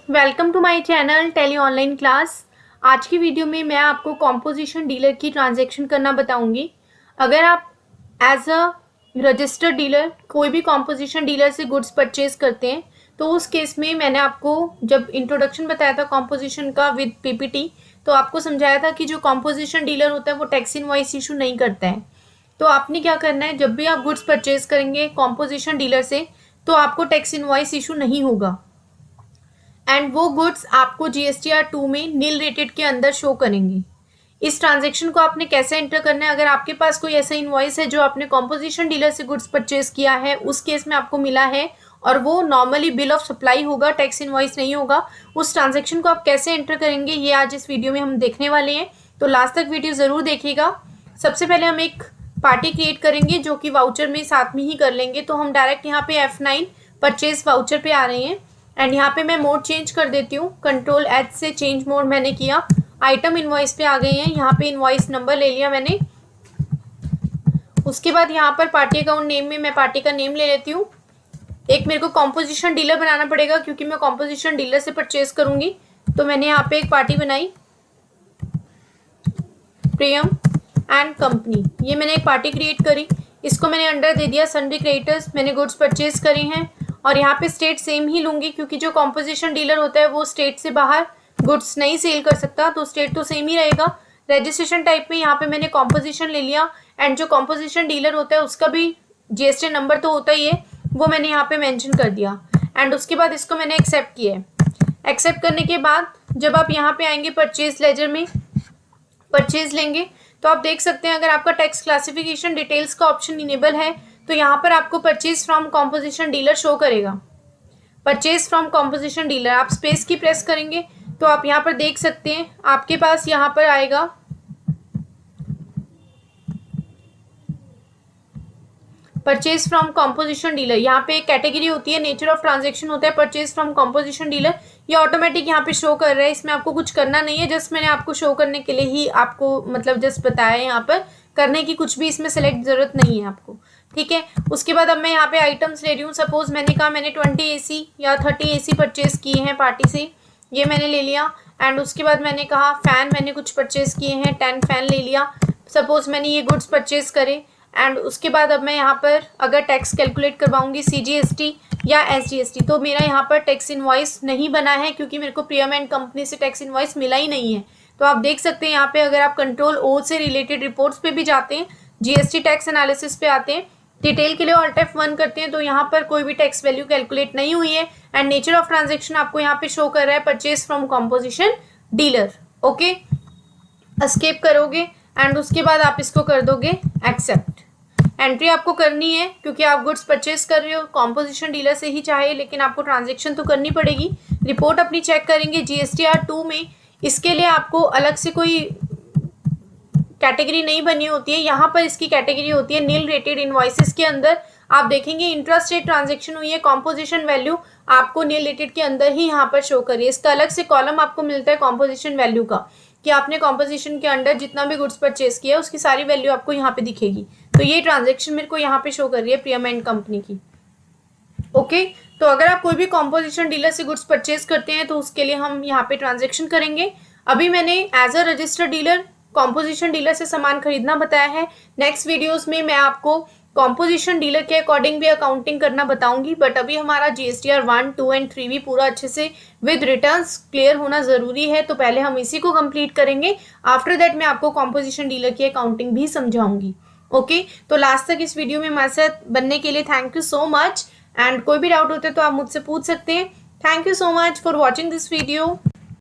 Welcome to my channel tele online class. आज की video में मैं आपको कॉम्पोजिशन डीलर की ट्रांजैक्शन करना बताऊंगी। अगर आप एज अ रजिस्टर्ड डीलर कोई भी कॉम्पोजिशन डीलर से गुड्स परचेज करते हैं तो उस केस में मैंने आपको जब इंट्रोडक्शन बताया था कॉम्पोजिशन का विद पीपीटी, तो आपको समझाया था कि जो कॉम्पोजिशन डीलर होता है वो टैक्स इनवॉइस इशू नहीं करता है। तो आपने क्या करना है, जब भी आप गुड्स परचेज करेंगे कॉम्पोजिशन डीलर से तो आपको टैक्स इनवॉइस इशू नहीं होगा एंड वो गुड्स आपको जीएसटीआर 2 में नील रेटेड के अंदर शो करेंगे। इस ट्रांजैक्शन को आपने कैसे एंटर करना है, अगर आपके पास कोई ऐसा इनवॉइस है जो आपने कॉम्पोजिशन डीलर से गुड्स परचेज किया है, उस केस में आपको मिला है और वो नॉर्मली बिल ऑफ सप्लाई होगा, टैक्स इनवॉइस नहीं होगा, उस ट्रांजैक्शन को आप कैसे एंटर करेंगे ये आज इस वीडियो में हम देखने वाले हैं। तो लास्ट तक वीडियो ज़रूर देखिएगा। सबसे पहले हम एक पार्टी क्रिएट करेंगे जो कि वाउचर में साथ में ही कर लेंगे। तो हम डायरेक्ट यहाँ पे F9 परचेज वाउचर पे आ रहे हैं एंड यहाँ पे मैं मोड चेंज कर देती हूँ। कंट्रोल एच से चेंज मोड मैंने किया। आइटम इनवॉइस पे आ गए हैं, यहाँ पे इनवॉइस नंबर ले लिया मैंने। उसके बाद यहाँ पर पार्टी अकाउंट नेम में मैं पार्टी का नेम ले लेती हूँ। एक मेरे को कॉम्पोजिशन डीलर बनाना पड़ेगा क्योंकि मैं कॉम्पोजिशन डीलर से परचेज करूंगी। तो मैंने यहाँ पे एक पार्टी बनाई, प्रियम एंड कंपनी। ये मैंने एक पार्टी क्रिएट करी, इसको मैंने अंडर दे दिया सन्ड्री क्रेडिटर्स। मैंने गुड्स परचेज करी हैं और यहाँ पे स्टेट सेम ही लूंगी क्योंकि जो कॉम्पोजिशन डीलर होता है वो स्टेट से बाहर गुड्स नहीं सेल कर सकता, तो स्टेट तो सेम ही रहेगा। रजिस्ट्रेशन टाइप में यहाँ पे मैंने कॉम्पोजिशन ले लिया एंड जो कॉम्पोजिशन डीलर होता है उसका भी जीएसटी नंबर तो होता ही है, वो मैंने यहाँ पे मेंशन कर दिया एंड उसके बाद इसको मैंने एक्सेप्ट किया है। एक्सेप्ट करने के बाद जब आप यहाँ पे आएंगे परचेज लेजर में परचेज लेंगे तो आप देख सकते हैं अगर आपका टैक्स क्लासिफिकेशन डिटेल्स का ऑप्शन इनेबल है तो यहाँ पर आपको purchase from composition dealer show करेगा। परचेज फ्रॉम कॉम्पोजिशन डीलर आप स्पेस की प्रेस करेंगे तो आप यहाँ पर देख सकते हैं आपके पास यहाँ पर आएगा परचेज फ्रॉम कॉम्पोजिशन डीलर। यहाँ पे एक कैटेगरी होती है, नेचर ऑफ ट्रांजेक्शन होता है परचेज फ्रॉम कॉम्पोजिशन डीलर। ये ऑटोमेटिक यहाँ पे शो कर रहा है, इसमें आपको कुछ करना नहीं है, जस्ट मैंने आपको शो करने के लिए ही आपको मतलब जस्ट बताया है। यहाँ पर करने की कुछ भी इसमें सेलेक्ट जरूरत नहीं है आपको, ठीक है। उसके बाद अब मैं यहाँ पे आइटम्स ले रही हूँ। सपोज मैंने कहा मैंने 20 AC या 30 AC परचेज किए हैं पार्टी से, ये मैंने ले लिया एंड उसके बाद मैंने कहा फैन मैंने कुछ परचेज किए हैं, 10 फैन ले लिया। सपोज मैंने ये गुड्स परचेज करे एंड उसके बाद अब मैं यहाँ पर अगर टैक्स कैलकुलेट करवाऊंगी CGST या SGST तो मेरा यहाँ पर टैक्स इनवॉइस नहीं बना है क्योंकि मेरे को प्रियम एंड कंपनी से टैक्स इनवॉइस मिला ही नहीं है। तो आप देख सकते हैं यहाँ पे अगर आप कंट्रोल O से रिलेटेड रिपोर्ट्स पे भी जाते हैं, GST टैक्स एनालिसिस पे आते हैं, डिटेल के लिए ऑल्ट F1 करते हैं तो यहाँ पर कोई भी टैक्स वैल्यू कैलकुलेट नहीं हुई है एंड नेचर ऑफ ट्रांजेक्शन आपको यहाँ पे शो कर रहा है purchase from composition dealer. Okay, escape करोगे एंड उसके बाद आप इसको कर दोगे एक्सेप्ट। एंट्री आपको करनी है क्योंकि आप गुड्स परचेज कर रहे हो कॉम्पोजिशन डीलर से ही चाहे, लेकिन आपको ट्रांजैक्शन तो करनी पड़ेगी। रिपोर्ट अपनी चेक करेंगे GSTR 2 में, इसके लिए आपको अलग से कोई कैटेगरी नहीं बनी होती है। यहाँ पर इसकी कैटेगरी होती है नील रेटेड इनवॉइसेस के अंदर। आप देखेंगे इंट्रास्टेट ट्रांजैक्शन हुई है, कॉम्पोजिशन वैल्यू आपको नील रेटेड के अंदर ही यहाँ पर शो करिए। इसका अलग से कॉलम आपको मिलता है कॉम्पोजिशन वैल्यू का कि आपने कॉम्पोजिशन के अंडर जितना भी गुड्स परचेज किया उसकी सारी वैल्यू आपको यहाँ पे दिखेगी। तो ये ट्रांजैक्शन मेरे को यहाँ पे शो कर रही है प्रियम एंड कंपनी की। ओके, तो अगर आप कोई भी कॉम्पोजिशन डीलर से गुड्स परचेज करते हैं तो उसके लिए हम यहाँ पे ट्रांजैक्शन करेंगे। अभी मैंने as a registered dealer composition dealer से सामान खरीदना बताया है। नेक्स्ट वीडियोस में मैं आपको कॉम्पोजिशन डीलर के अकॉर्डिंग भी अकाउंटिंग करना बताऊंगी, बट अभी हमारा GSTR 1, 2 एंड 3 भी पूरा अच्छे से विद रिटर्न्स क्लियर होना ज़रूरी है। तो पहले हम इसी को कंप्लीट करेंगे, आफ्टर दैट मैं आपको कॉम्पोजिशन डीलर की अकाउंटिंग भी समझाऊंगी। ओके, तो लास्ट तक इस वीडियो में हमारे साथ बनने के लिए thank you so much and कोई भी डाउट होते तो आप मुझसे पूछ सकते हैं। Thank you so much for watching this video.